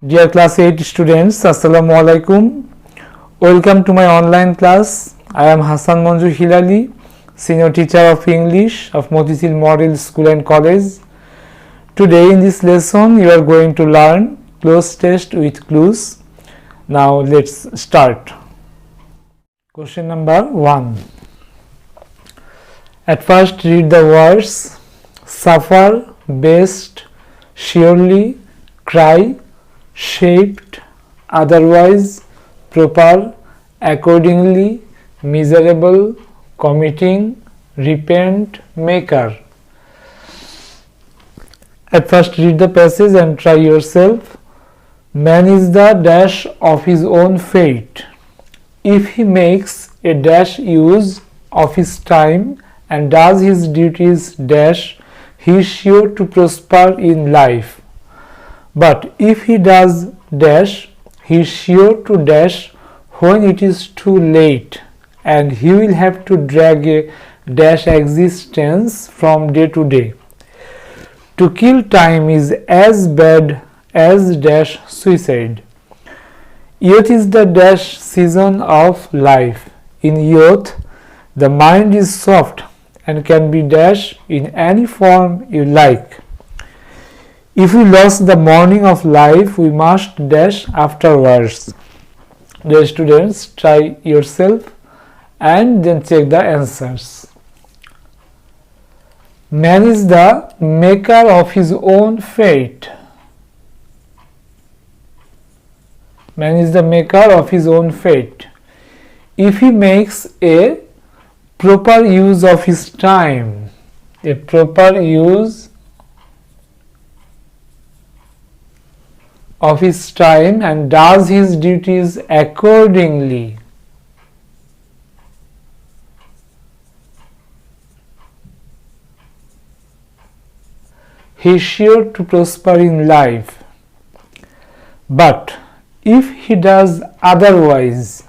Dear class 8 students, Assalamu alaikum. Welcome to my online class. I am Hassan Manju Hilali, senior teacher of English of Motisil Model School and College. Today in this lesson you are going to learn close test with clues. Now let's start. Question number 1. At first read the words suffer, best, surely, cry, shaped, otherwise, proper, accordingly, miserable, committing, repent, maker. At first read the passage and try yourself. Man is the dash of his own fate. If he makes a dash use of his time and does his duties dash, he is sure to prosper in life. But if he does dash, he is sure to dash when it is too late, and he will have to drag a dash existence from day to day. To kill time is as bad as dash suicide. Youth is the dash season of life. In youth, the mind is soft and can be dash in any form you like. If we lost the morning of life, we must dash afterwards. Dear students, try yourself and then check the answers. Man is the maker of his own fate. Man is the maker of his own fate. If he makes a proper use of his time, a proper use of his time and does his duties accordingly, he is sure to prosper in life. But if he does otherwise,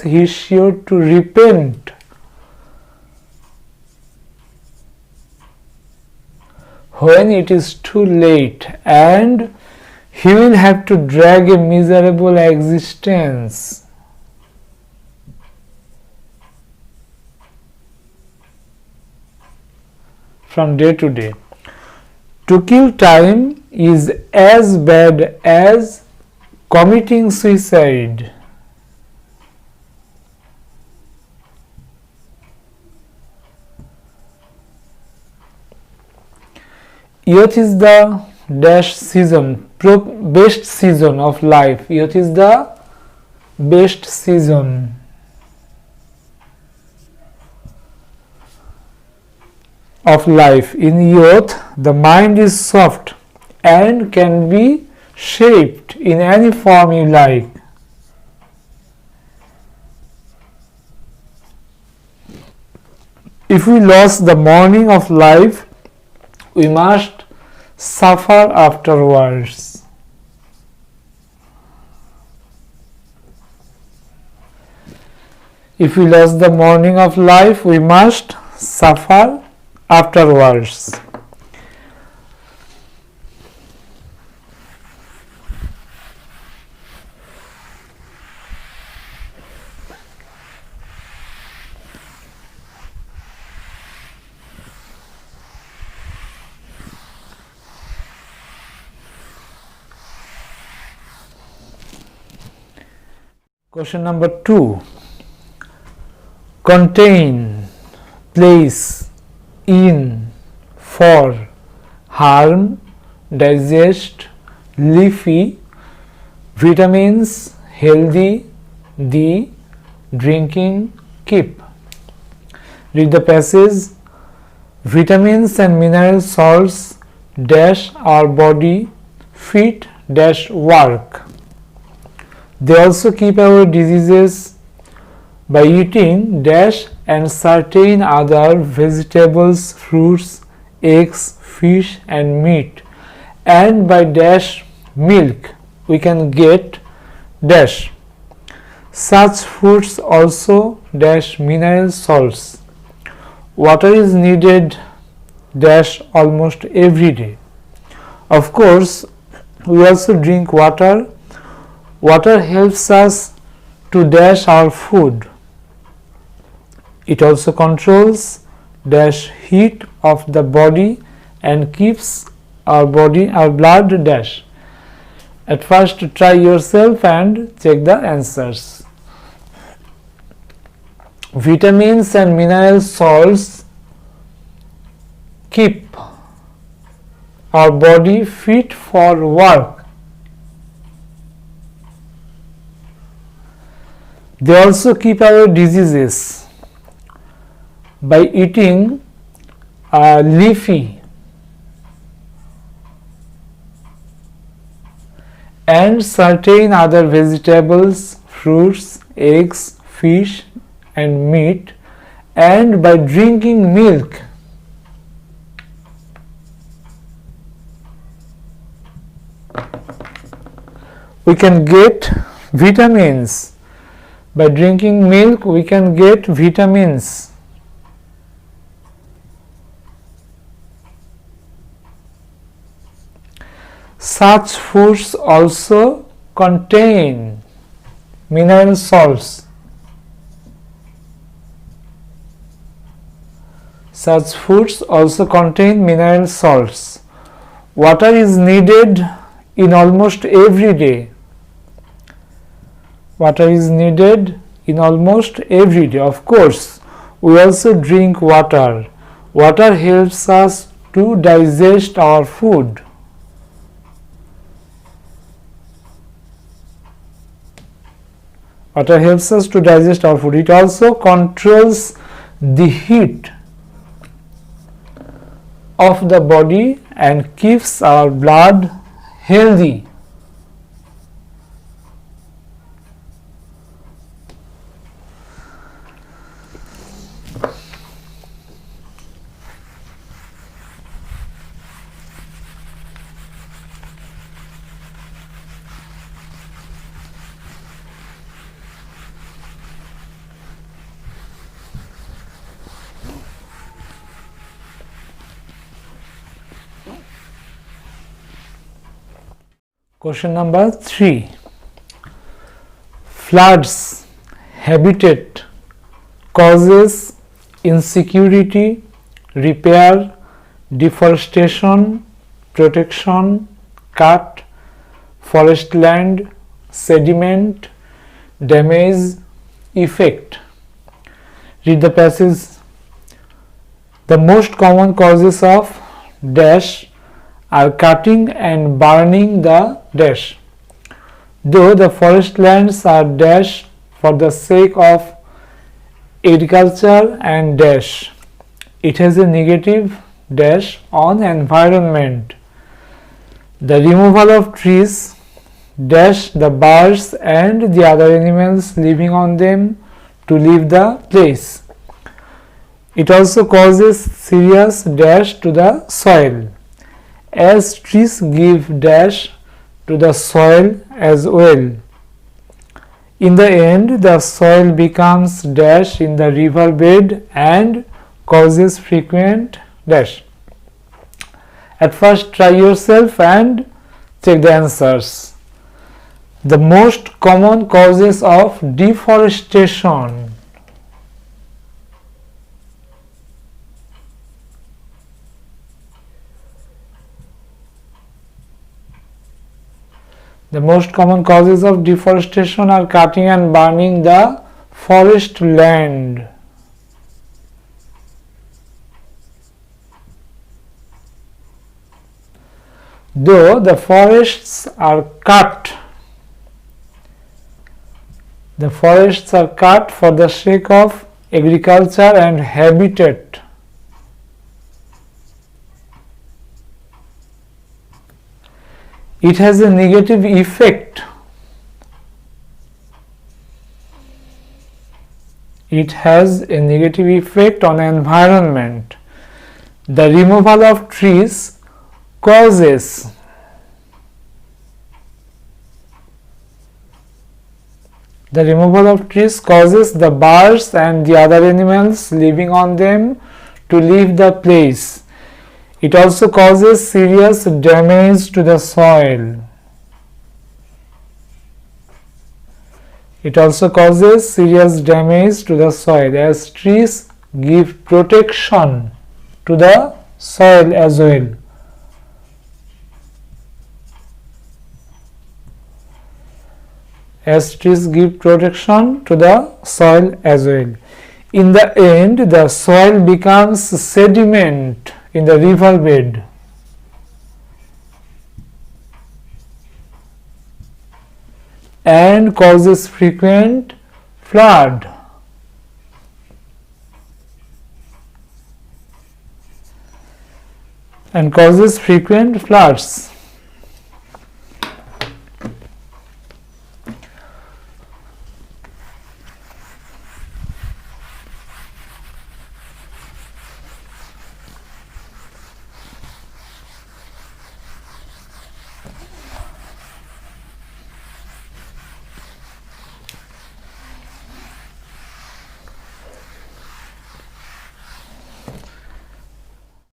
he is sure to repent. When it is too late, and he will have to drag a miserable existence. From day to day. To kill time is as bad as committing suicide. Youth is the dash season, best season of life. Youth is the best season of life. In youth, the mind is soft and can be shaped in any form you like. If we lost the morning of life, we must suffer afterwards. If we lost the morning of life, we must suffer afterwards. Question number 2. Contain, place, in, for, harm, digest, leafy, vitamins, healthy, the, drinking, keep. Read the passage. Vitamins and mineral salts dash our body fit dash work. They also keep our diseases by eating dash and certain other vegetables, fruits, eggs, fish and meat, and by dash milk we can get dash. Such foods also dash mineral salts. water is needed dash almost every day. Of course, we also drink water. Water helps us to dash our food. It also controls dash heat of the body and keeps our blood dash. At first, try yourself and check the answers. Vitamins and mineral salts keep our body fit for work. They also keep away diseases. By eating leafy and certain other vegetables, fruits, eggs, fish and meat, and by drinking milk. We can get vitamins. By drinking milk, we can get vitamins. Such foods also contain mineral salts. Such foods also contain mineral salts. Water is needed in almost every day. Water is needed in almost every day. Of course, we also drink water. Water helps us to digest our food. Water helps us to digest our food. It also controls the heat of the body and keeps our blood healthy. Question number 3. Floods, habitat, causes, insecurity, repair, deforestation, protection, cut, forest land, sediment, damage, effect. Read the passage. The most common causes of dash are cutting and burning the dash. Though the forest lands are dash for the sake of agriculture and dash, it has a negative dash on environment. The removal of trees dash the birds and the other animals living on them to leave the place. It also causes serious dash to the soil, as trees give dash to the soil as well. In the end, the soil becomes dash in the river bed and causes frequent dash. At first, try yourself and check the answers. The most common causes of deforestation. The most common causes of deforestation are cutting and burning the forest land. Though the forests are cut for the sake of agriculture and habitat. It has a negative effect. It has a negative effect on environment. The removal of trees causes the birds and the other animals living on them to leave the place. It also causes serious damage to the soil. It also causes serious damage to the soil, as trees give protection to the soil as well. As trees give protection to the soil as well. In the end, the soil becomes sediment in the river bed. And causes frequent flood. And causes frequent floods.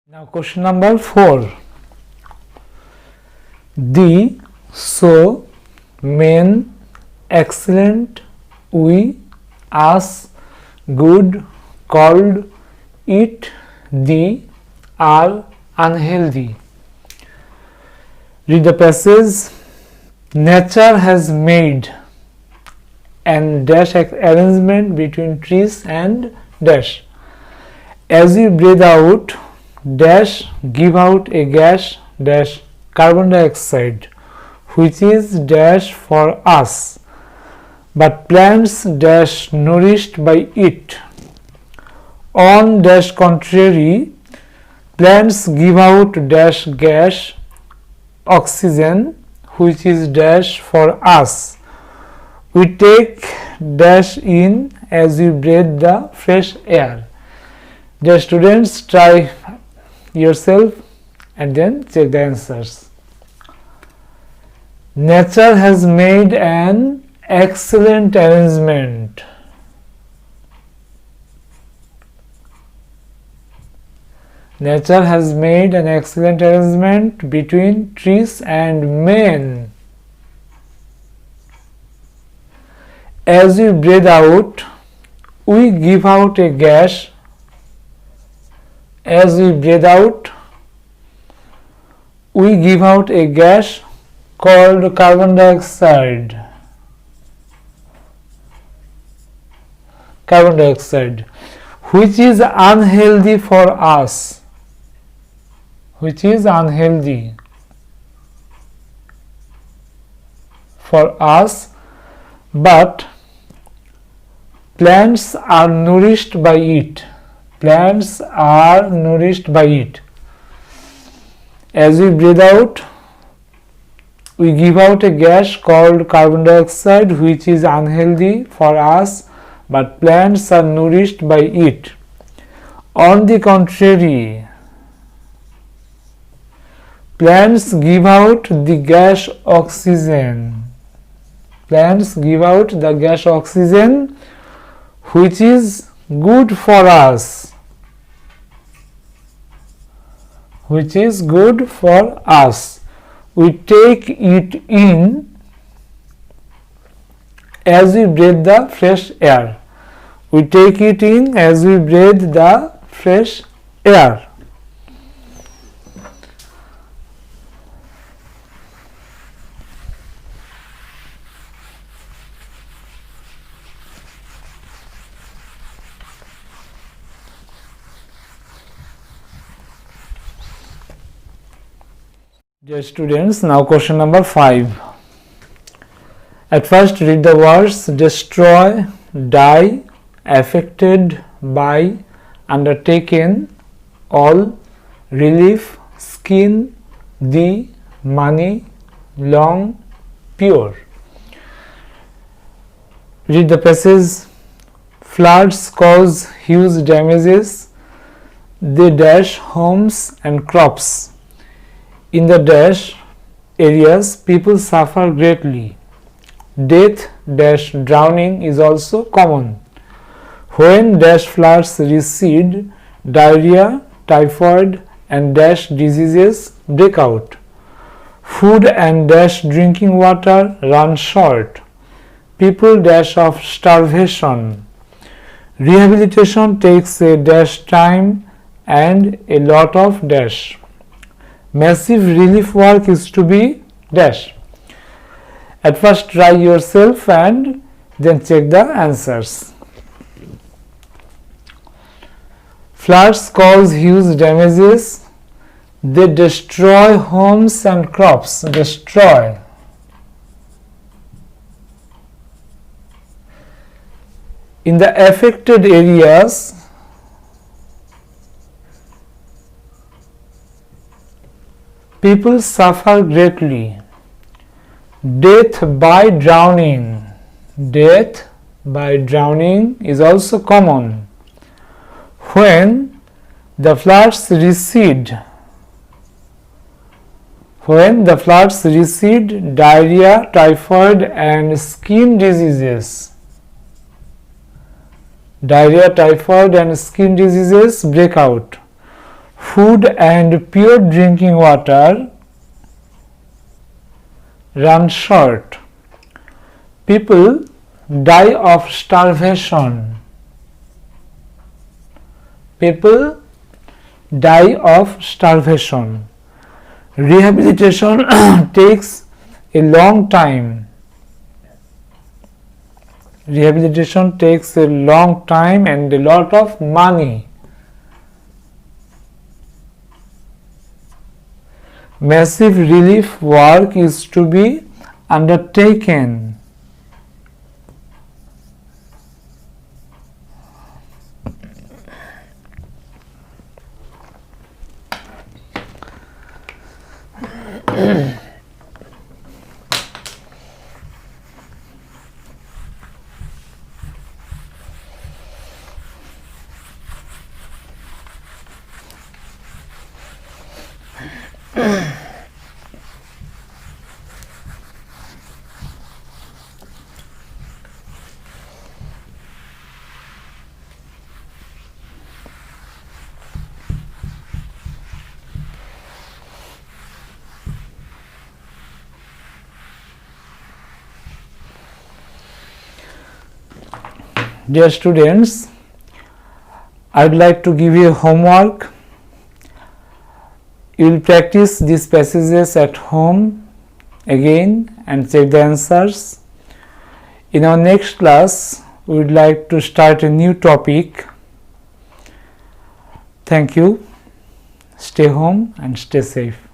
Now question number 4. The, so, main, excellent, we, us, good, called, it, the, are unhealthy. Read the passage. Nature has made an dash arrangement between trees and dash. As we breathe out, dash give out a gas dash carbon dioxide, which is dash for us, but plants dash nourished by it. On dash contrary, plants give out dash gas oxygen, which is dash for us. We take dash in as we breathe the fresh air. Dear students, try yourself and then check the answers. Nature has made an excellent arrangement. Nature has made an excellent arrangement between trees and men. As we breathe out, we give out a gas. As we breathe out, we give out a gas called carbon dioxide. Carbon dioxide, which is unhealthy for us. Which is unhealthy for us, but plants are nourished by it. Plants are nourished by it. As we breathe out, we give out a gas called carbon dioxide, which is unhealthy for us, but plants are nourished by it. On the contrary, plants give out the gas oxygen. Plants give out the gas oxygen, which is good for us. Which is good for us. We take it in as we breathe the fresh air. We take it in as we breathe the fresh air. Dear students, now question number 5. At first read the words destroy, die, affected by, undertaken, all, relief, skin, the, money, long, pure. Read the passage. Floods cause huge damages. They dash homes and crops. In the dash areas, people suffer greatly. Death dash drowning is also common. When dash floods recede, diarrhea, typhoid and dash diseases break out. Food and dash drinking water run short. People dash of starvation. Rehabilitation takes a dash time and a lot of dash. Massive relief work is to be dash. At first try yourself and then check the answers. Floods cause huge damages. They destroy homes and crops. Destroy. In the affected areas, people suffer greatly. Death by drowning. Death by drowning is also common. When the floods recede, diarrhea, typhoid and skin diseases break out. Food and pure drinking water run short. People die of starvation. Rehabilitation takes a long time. And a lot of money. Massive relief work is to be undertaken. Dear students, I would like to give you a homework. You will practice these passages at home again and check the answers. In our next class, we would like to start a new topic. Thank you. Stay home and stay safe.